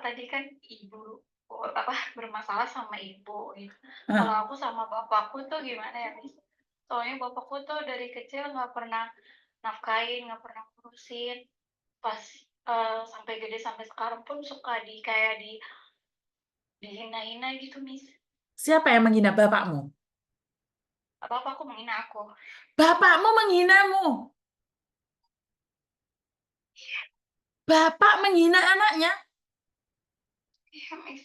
tadi kan ibu, apa, bermasalah sama ibu gitu. Kalau Heeh. aku sama bapakku tuh gimana ya, Miss, soalnya bapakku tuh dari kecil nggak pernah nafkahin, nggak pernah ngurusin, pas, sampai gede sampai sekarang pun suka kayak dihina-hina gitu, Miss. Siapa yang menghina bapakmu? Bapakku menghina aku. Bapakmu menghinamu. Bapak menghina anaknya. Iya, Miss,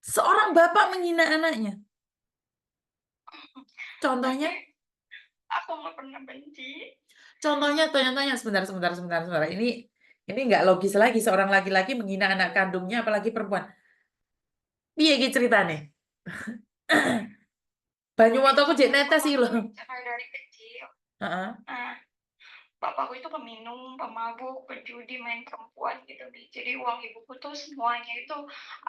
Seorang bapak menghina anaknya. tapi Contohnya, aku nggak pernah benci. contohnya sebentar, sebentar, sebentar, sebentar. Ini nggak logis lagi seorang laki-laki menghina anak kandungnya, apalagi perempuan. Piye iki ceritane? Banyu mataku jek Jadi netes iki bapakku lho. cerai dari kecil. Heeh. Nah, bapakku itu peminum, pemabuk, penjudi, main perempuan gitu, Mi. Jadi uang ibuku tuh semuanya itu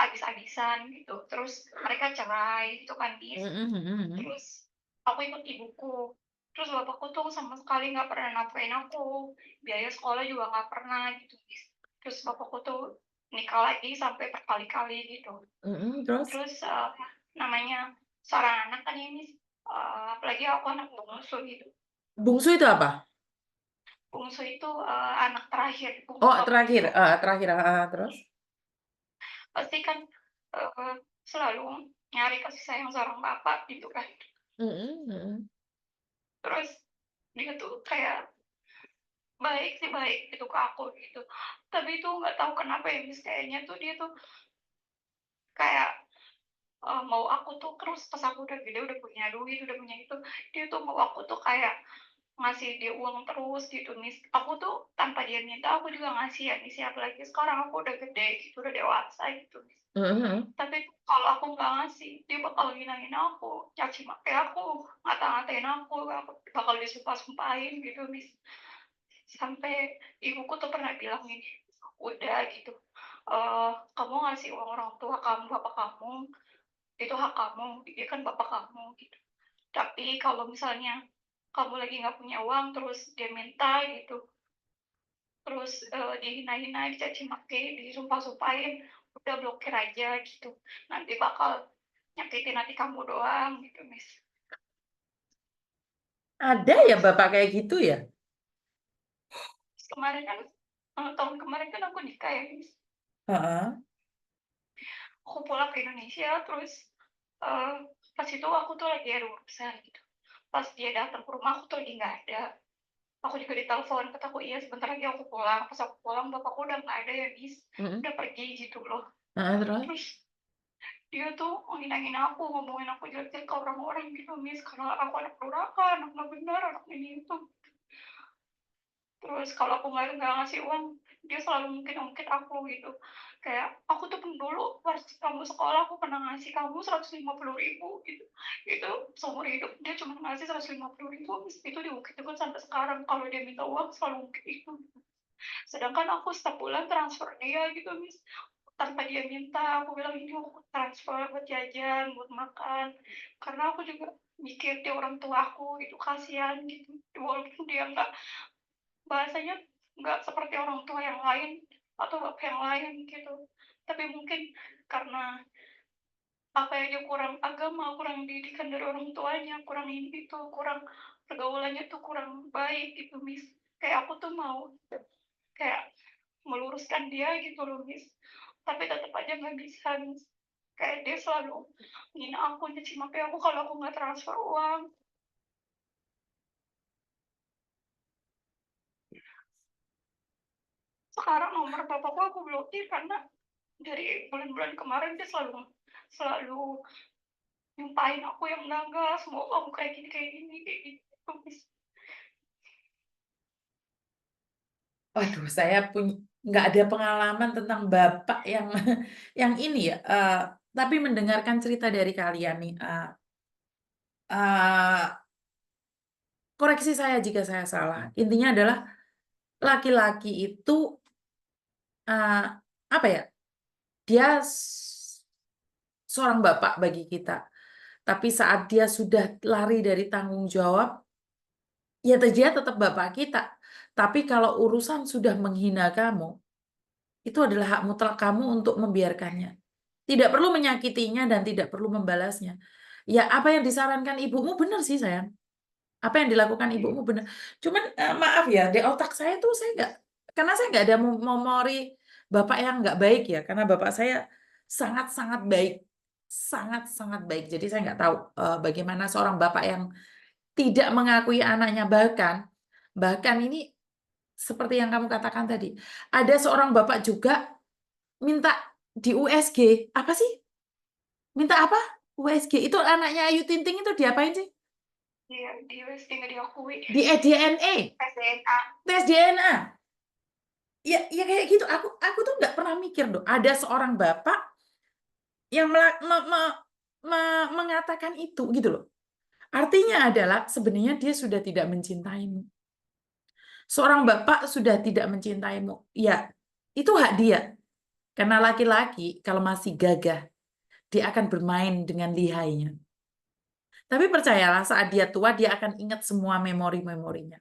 habis-habisan gitu. Terus mereka cerai gitu kan, Bis. Mhm, mhm, mhm. Terus aku ikut ibuku. Terus bapakku tuh sama sekali nggak pernah nafkahin aku. Biaya sekolah juga nggak pernah gitu, Bis. Terus bapakku tuh nikah lagi sampai berkali-kali gitu. Mhm, terus? Terus, namanya seorang anak kan ya, Mis, apalagi aku anak bungsu gitu. Bungsu itu apa? Bungsu itu, anak terakhir, bungsu Oh, terakhir, bungsu. terakhir, heeh, terus? Pasti kan, selalu nyari kasih sayang seorang bapak gitu kan. Mhm, mhm. Terus dia tuh kayak baik sih, baik gitu ke aku gitu. Tapi itu nggak tahu kenapa ya, Mis, kayaknya tuh dia tuh kayak, mau aku tuh terus pas aku udah gede, udah punya duit, udah punya itu, dia tuh mau aku tuh kayak ngasih dia uang terus gitu, Miss. Aku tuh tanpa dia minta aku juga ngasih ya, Miss, ya, apalagi sekarang aku udah gede gitu, udah dewasa gitu, Miss. Mhm, mhm. Tapi kalau aku nggak ngasih, dia bakal ngina-ngina aku, caci maki aku, ngata-ngatain aku bakal disumpah-sumpahin gitu, Miss. Sampai ibuku tuh pernah bilang gini, "Udah gitu, kamu ngasih uang orang tua kamu, bapak kamu, itu hak kamu, dia kan bapak kamu," gitu. Tapi kalau misalnya kamu lagi nggak punya uang, terus dia minta gitu, terus, dihina-hina, dicaci maki, disumpah-sumpahin, udah blokir aja gitu. Nanti bakal nyakitin hati kamu doang gitu, Miss. Ada ya Terus bapak kayak gitu ya? kemarin kan, tahun kemarin kan aku nikah ya, Miss. Heeh. Aku pulang ke Indonesia, terus, eee, pas itu aku tuh lagi ada urusan gitu. Pas dia datang ke rumah, aku tuh lagi nggak ada. Aku juga ditelepon, kataku, "Iya, sebentar lagi aku pulang." Pas aku pulang, bapakku udah nggak ada ya, Miss, Mhm. udah pergi gitu loh. Heeh, terus? Terus dia tuh menghina-hina aku, ngomongin aku jelek-jelek ke orang-orang gitu, Miss, karena aku anak durhaka, anak nggak benar, anak ini itu. Terus kalau aku nggak ngasih uang, dia selalu mungkin-mungkin aku gitu. Kayak, "Aku tuh dulu pas kamu sekolah aku pernah ngasih kamu 150.000 gitu. Itu seumur hidup dia cuma ngasih 150.000, Miss, itu diungkit-ungkit sampai sekarang. Kalau dia minta uang selalu ungkit itu. Sedangkan aku setiap bulan transfer dia gitu, Miss. Tanpa dia minta, aku bilang, "Ini aku transfer buat jajan, buat makan." Karena aku juga mikir dia orang tua aku gitu, kasihan gitu. Walaupun dia nggak bahasanya nggak seperti orang tua yang lain atau bapak yang lain gitu. Tapi mungkin karena apa ya, dia kurang agama, kurang didikan dari orang tuanya, kurang ini itu, kurang pergaulannya tuh kurang baik gitu, Miss. Kayak aku tuh mau kayak meluruskan dia gitu loh, Miss. Tapi tetap aja nggak bisa, Miss. Kayak dia selalu menghina aku, nyaci maki aku kalau aku nggak transfer uang. Sekarang nomor bapakku aku blokir karena dari bulan-bulan kemarin dia selalu selalu nyumpahin aku yang enggak, "Semoga kamu kayak gini," kayak gitu, Miss. Waduh, saya nggak ada pengalaman tentang bapak yang yang ini ya, tapi mendengarkan cerita dari kalian nih, eee, koreksi saya jika saya salah. Intinya adalah laki-laki itu, eee, apa ya, dia seorang bapak bagi kita, tapi saat dia sudah lari dari tanggung jawab, ya dia tetap bapak kita. Tapi kalau urusan sudah menghina kamu, Itu adalah hak mutlak kamu untuk membiarkannya. Tidak perlu menyakitinya dan tidak perlu membalasnya. Ya, apa yang disarankan ibumu benar sih, sayang. Apa yang dilakukan ibumu benar. Cuman maaf ya, di otak saya tuh saya nggak, karena saya nggak ada memori bapak yang nggak baik ya, karena bapak saya sangat-sangat baik, sangat-sangat baik. Jadi saya nggak tahu bagaimana seorang bapak yang tidak mengakui anaknya, bahkan ini seperti yang kamu katakan tadi, ada seorang bapak juga minta di USG, apa sih? Minta apa? USG itu anaknya Ayu Ting Ting itu diapain sih? Iya, di USG nggak diakui. Di DNA, Tes DNA. tes DNA. Ya, ya kayak gitu. Aku tuh nggak pernah mikir dong. Ada seorang bapak yang mengatakan itu gitu loh. Artinya adalah sebenarnya dia sudah tidak mencintaimu. Seorang bapak sudah tidak mencintaimu. Ya, itu hak dia. Karena laki-laki kalau masih gagah, dia akan bermain dengan lihainya. Tapi percayalah, saat dia tua, dia akan ingat semua memori-memorinya.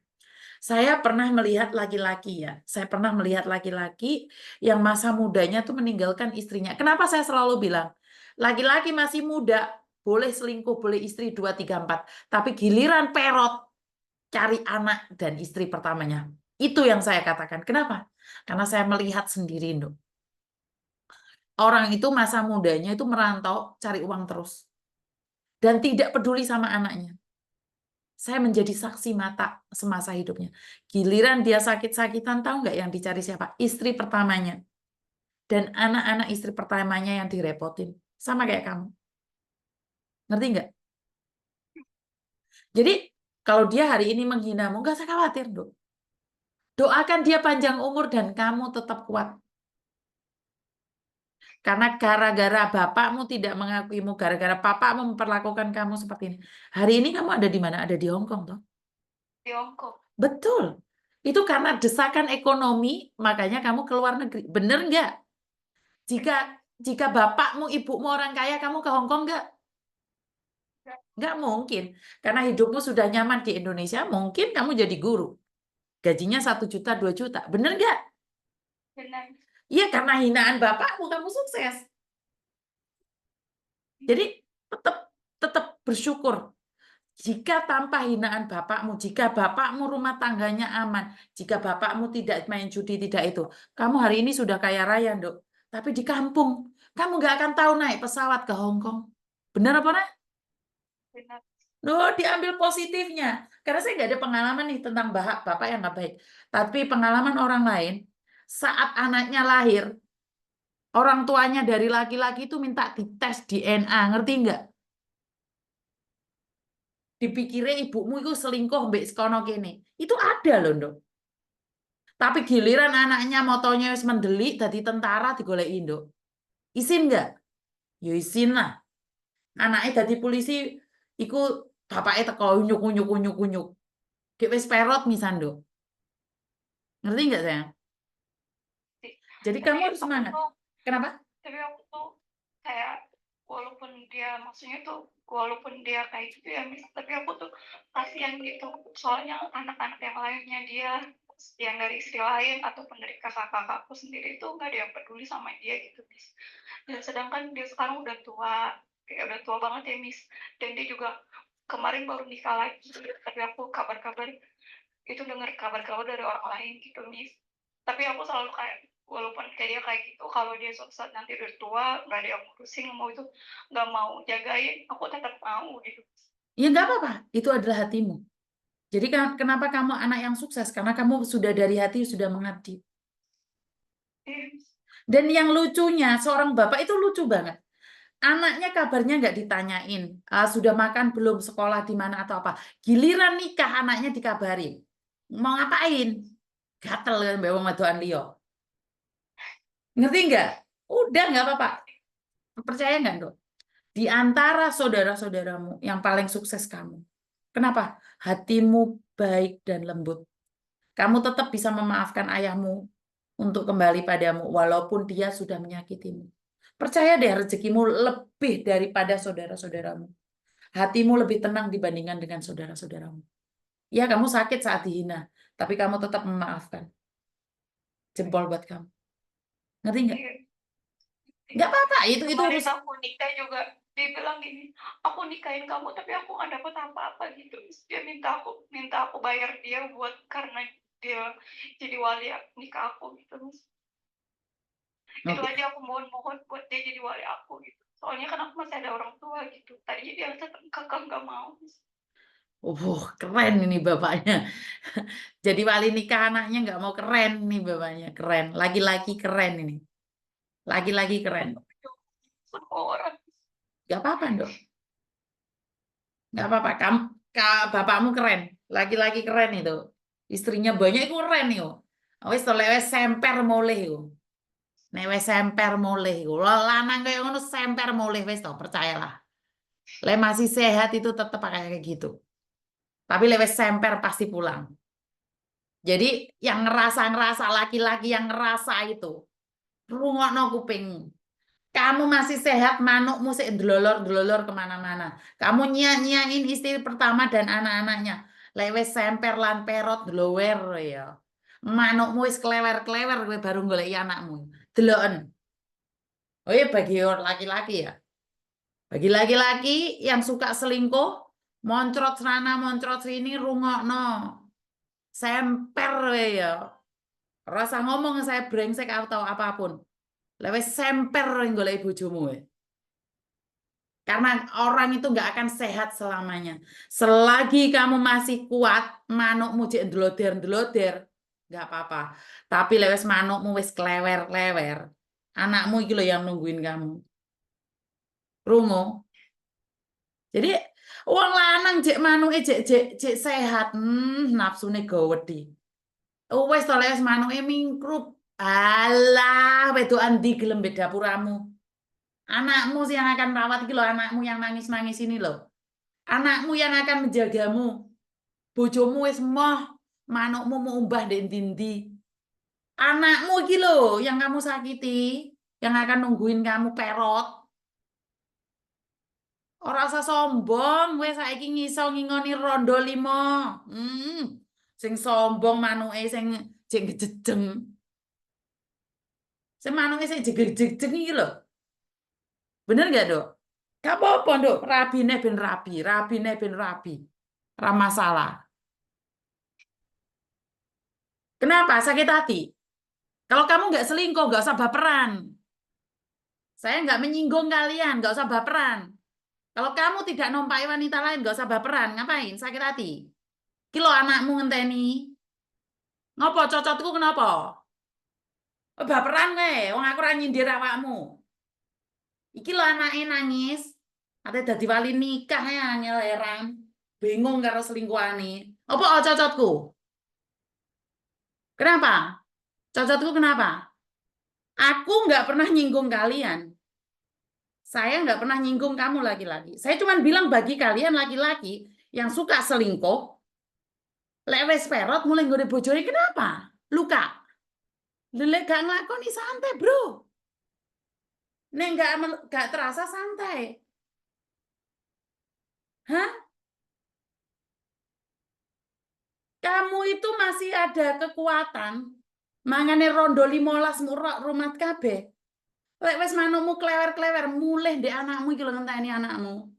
Saya pernah melihat laki-laki ya. Saya pernah melihat laki-laki yang masa mudanya tuh meninggalkan istrinya. Kenapa saya selalu bilang, laki-laki masih muda, boleh selingkuh, boleh istri 2, 3, 4. Tapi giliran perot, cari anak dan istri pertamanya. Itu yang saya katakan. Kenapa? Karena saya melihat sendiri, Nduk. Orang itu masa mudanya itu merantau, cari uang terus. Dan tidak peduli sama anaknya. Saya menjadi saksi mata semasa hidupnya. Giliran dia sakit-sakitan, tahu nggak yang dicari siapa? Istri pertamanya. Dan anak-anak istri pertamanya yang direpotin. Sama kayak kamu. Ngerti nggak? Jadi, kalau dia hari ini menghinamu, nggak usah khawatir, Dok. Doakan dia panjang umur dan kamu tetap kuat. Karena gara-gara bapakmu tidak mengakuimu, gara-gara papamu memperlakukan kamu seperti ini. Hari ini kamu ada di mana? Ada di Hong Kong, toh? Tiongkok. Betul. Itu karena desakan ekonomi, makanya kamu ke luar negeri. Bener nggak? Jika jika bapakmu, ibumu orang kaya, kamu ke Hong Kong nggak? Nggak mungkin. Karena hidupmu sudah nyaman di Indonesia, mungkin kamu jadi guru. Gajinya 1 juta, 2 juta. Bener nggak? Benar. Iya, karena hinaan bapakmu, kamu sukses. Jadi tetap tetap bersyukur. Jika tanpa hinaan bapakmu, jika bapakmu rumah tangganya aman, jika bapakmu tidak main judi, tidak itu, kamu hari ini sudah kaya raya, Dok. Tapi di kampung, kamu nggak akan tahu naik pesawat ke Hong Kong. Benar apa enggak? Benar. Loh, diambil positifnya. Karena saya nggak ada pengalaman nih tentang bapak yang nggak baik. Tapi pengalaman orang lain, saat anaknya lahir, orang tuanya dari laki-laki itu minta dites DNA, ngerti nggak? Dipikirnya ibumu itu selingkuh mbek sekono kene. Itu ada loh, Dok. Tapi giliran anaknya motonya wis mendelik dadi tentara digoleki Nduk. Isin nggak? Ya isin lah. Anaknya dadi polisi iku bapaknya teko unyuk unyuk unyuk unyuk. Kayak wis perot misal Nduk. Ngerti nggak sayang? Jadi Tapi kamu harus aku semangat. tuh Kenapa? tapi aku tuh kayak walaupun dia maksudnya tuh walaupun dia kayak gitu ya Miss, tapi aku tuh kasihan gitu. Soalnya anak-anak yang lainnya dia yang dari istri lain ataupun dari kakak-kakakku sendiri itu nggak ada yang peduli sama dia gitu Miss. Dan sedangkan dia sekarang udah tua, kayak udah tua banget ya Miss. Dan dia juga kemarin baru nikah lagi, tapi aku kabar-kabar itu dengar kabar-kabar dari orang lain gitu Miss. Tapi aku selalu kayak walaupun kayak dia kayak gitu, kalau dia suatu saat nanti udah tua nggak ada yang ngurusin, mau itu nggak mau jagain, aku tetap mau gitu. Ya nggak apa-apa. Itu adalah hatimu. Jadi kenapa kamu anak yang sukses? Karena kamu sudah dari hati sudah mengabdi. Iya, Dan yang lucunya, seorang bapak itu lucu banget. Anaknya kabarnya nggak ditanyain, sudah makan belum, sekolah di mana atau apa. Giliran nikah anaknya dikabarin. Mau ngapain? Gatel kan mbak wong wedokan liya. Ngerti nggak? Udah nggak apa-apa. Percaya nggak, Dok? Di antara saudara-saudaramu yang paling sukses kamu. Kenapa? Hatimu baik dan lembut. Kamu tetap bisa memaafkan ayahmu untuk kembali padamu walaupun dia sudah menyakitimu. Percaya deh, rezekimu lebih daripada saudara-saudaramu. Hatimu lebih tenang dibandingkan dengan saudara-saudaramu. Ya, kamu sakit saat dihina, tapi kamu tetap memaafkan. Jempol buat kamu. Ngerti nggak? Iya. Nggak apa-apa, itu Kemarin urusan. aku nikah juga, dia bilang gini, aku nikahin kamu tapi aku nggak dapat apa-apa gitu. Dia minta aku bayar dia buat karena dia jadi wali nikah aku gitu. Itu Oke. aja aku mohon-mohon buat dia jadi wali aku gitu. Soalnya kan aku masih ada orang tua gitu. Tadinya dia tetap kekeh nggak mau. Keren ini bapaknya. Jadi wali nikah anaknya nggak mau, keren nih bapaknya, keren. Laki-laki keren ini. Laki-laki keren. Semua orang. Nggak apa-apa, Dok. Nggak apa-apa. Bapakmu keren. Laki-laki keren itu. Istrinya banyak itu keren itu. Wis to lek wis semper mulih itu. Nek wis semper mulih iku. Lanang kaya ngono semper mulih wis to, percayalah. Lek masih sehat itu tetep kayak gitu. Tapi lek wis semper pasti pulang. Jadi yang ngerasa-ngerasa laki-laki yang ngerasa itu, rungokno kupingmu. Kamu masih sehat, manukmu sik ndlolor-ndlolor kemana-mana. Kamu nyanyain istri pertama dan anak-anaknya. Lek wis semper lan perot ndlower ya. Manukmu wis klewer-klewer kowe baru goleki anakmu. Deloken. Oh iya bagi laki-laki ya. Bagi laki-laki yang suka selingkuh, moncrot sana, moncrot sini, rungokno. Semper we ya. Rasa ngomong saya brengsek atau apapun. Lewes semper yang golek bojomu we. Karena orang itu nggak akan sehat selamanya. Selagi kamu masih kuat, manukmu jek ndeloder-ndeloder, nggak apa-apa. Tapi lewes manukmu wis klewer-klewer, anakmu iki lho yang nungguin kamu. Rungu. Jadi wong lanang jek manuke jek sehat, nafsune gawedi. Wes to wis manuke mingkrup. Alah, wedokan ndi gelem mbek dapuramu. Anakmu sih yang akan merawat iki lho, anakmu yang nangis-nangis ini loh. Anakmu yang akan menjagamu. Bojomu wis moh, manukmu mau umbah ndek ndi-ndi. Anakmu iki lho yang kamu sakiti, yang akan nungguin kamu perot. Ora usah sombong, kowe saiki ngiso ngingoni rondo 5. Sing sombong manuke sing jeng jejeng. Sing manuke sing jejeg-jejeg iki lho. Bener gak, Dok? Gak apa-apa, Dok. Rabine ben rabi, rabine ben rabi. Ora masalah. Kenapa? Sakit hati. Kalau kamu nggak selingkuh, nggak usah baperan. Saya nggak menyinggung kalian, nggak usah baperan. Kalau kamu tidak nompai wanita lain, nggak usah baperan. Ngapain? Sakit hati. Kilo anakmu ngenteni. Ngopo cocotku kenapa? Baperan kowe, wong aku ora nyindir awakmu. Iki lho anake nangis, ate dadi wali nikah ya angel heran. Bingung karo selingkuhane. Apa cocotku? Kenapa? Cocotku kenapa? Aku nggak pernah nyinggung kalian. Saya nggak pernah nyinggung kamu laki-laki. Saya cuma bilang bagi kalian laki-laki yang suka selingkuh, lewes perot mulai nggone bojone kenapa? Luka. Lelek gak ngelakoni santai, bro. Nek nggak terasa santai. Hah? Kamu itu masih ada kekuatan. Mangane rondo 15 murah rumah kabeh. Lek wis manukmu klewer-klewer mulih ndek anakmu iki lho ngenteni anakmu.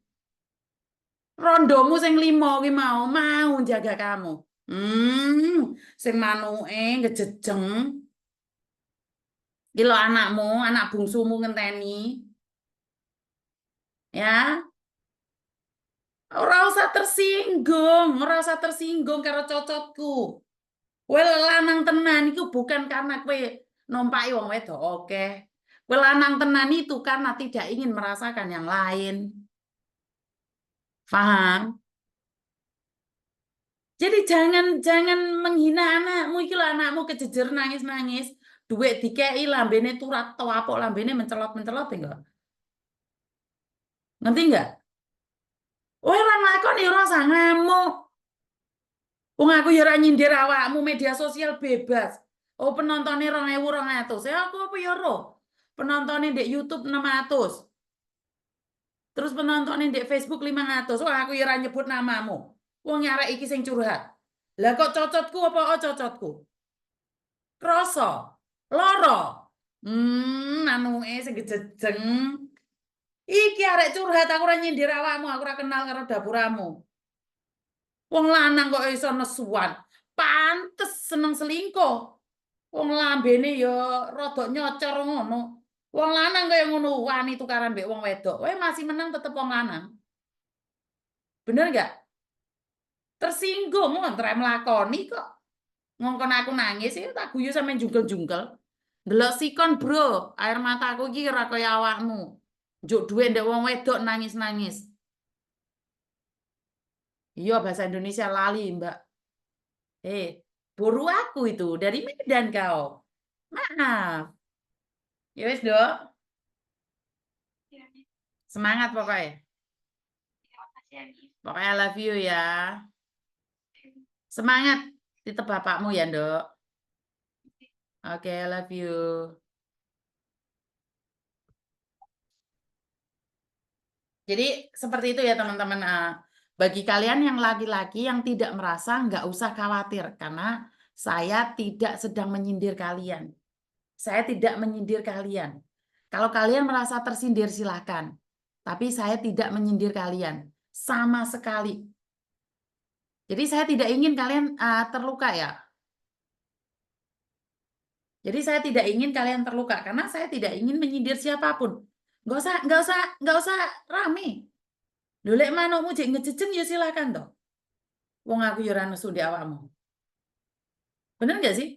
Rondomu sing 5 ki mau jaga kamu. Sing manuke ngejejeng. Iki lho anakmu, anak bungsumu ngenteni. Ya, ora usah tersinggung karo cocotku. Kowe lanang tenan iku bukan karena kowe nompaki wong wedok oke. Kowe lanang tenan itu karena tidak ingin merasakan yang lain. Paham? Jadi jangan menghina anakmu iki lho anakmu kejejer nangis-nangis, duit dikei lambene turat tawapok lambene mencelot-mencelot enggak? Ngerti enggak? Kowe ora nglakoni ora usah ngamuk. Wong aku ya ora nyindir awakmu, media sosial bebas. Oh penontonnya 2.200. Ya aku apa ya roh? Penontonnya di YouTube 600. Terus penontonnya di Facebook 500. Wah aku ya ora nyebut namamu. Wong arek iki sing curhat. Lah kok cocotku apa cocotku? Kroso, loro. Sing gejejeng. Iki arek curhat aku ora nyindir awakmu, aku ora kenal karo dapuramu. Wong lanang kok iso nesuan. Pantes seneng selingkuh. Wong lambene ya rada nyocor ngono. Wong lanang kaya ngono wani tukaran mbek wong wedok. Kowe masih menang tetep wong lanang. Bener gak? Tersinggung ngontre melakoni kok. Ngongkon aku nangis ya tak guyu sampe jungkel-jungkel. Delok sikon, Bro. Air mataku iki ora kaya awakmu. Njuk duwe ndek wong wedok nangis-nangis. Iya bahasa Indonesia lali, Mbak. Buru aku itu dari Medan kau. Maaf. Ya wis, Dok. Ya, Miss. Semangat pokoknya. Terima kasih ya, Miss. Pokoknya I love you ya. Semangat. Titip bapakmu ya, Dok. Oke, I love you. Jadi seperti itu ya teman-teman. Bagi kalian yang laki-laki yang tidak merasa, nggak usah khawatir. Karena saya tidak sedang menyindir kalian. Saya tidak menyindir kalian. Kalau kalian merasa tersindir silakan. Tapi saya tidak menyindir kalian. Sama sekali. Jadi saya tidak ingin kalian terluka ya. Jadi saya tidak ingin kalian terluka. Karena saya tidak ingin menyindir siapapun. Nggak usah rame. Lek manukmu jek ngejejeng ya silakan toh. Wong aku yo ora nesu ndek awakmu. Bener nggak sih?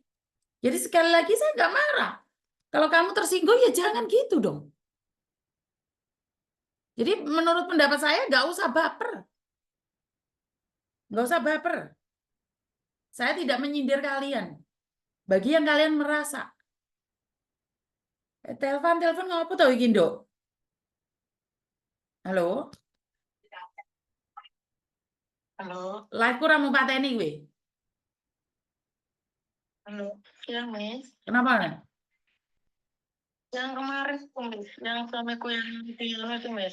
Jadi sekali lagi saya nggak marah. Kalau kamu tersinggung ya jangan gitu dong. Jadi menurut pendapat saya nggak usah baper. Nggak usah baper. Saya tidak menyindir kalian. Bagi yang kalian merasa. Telepon ngopo tau iki, Nduk? Halo? Halo, Live-ku ra mau pateni kowe. halo. Yang Miss, Kenapa? yang kemarin tuh Miss, yang suamiku yang tinggal itu Miss.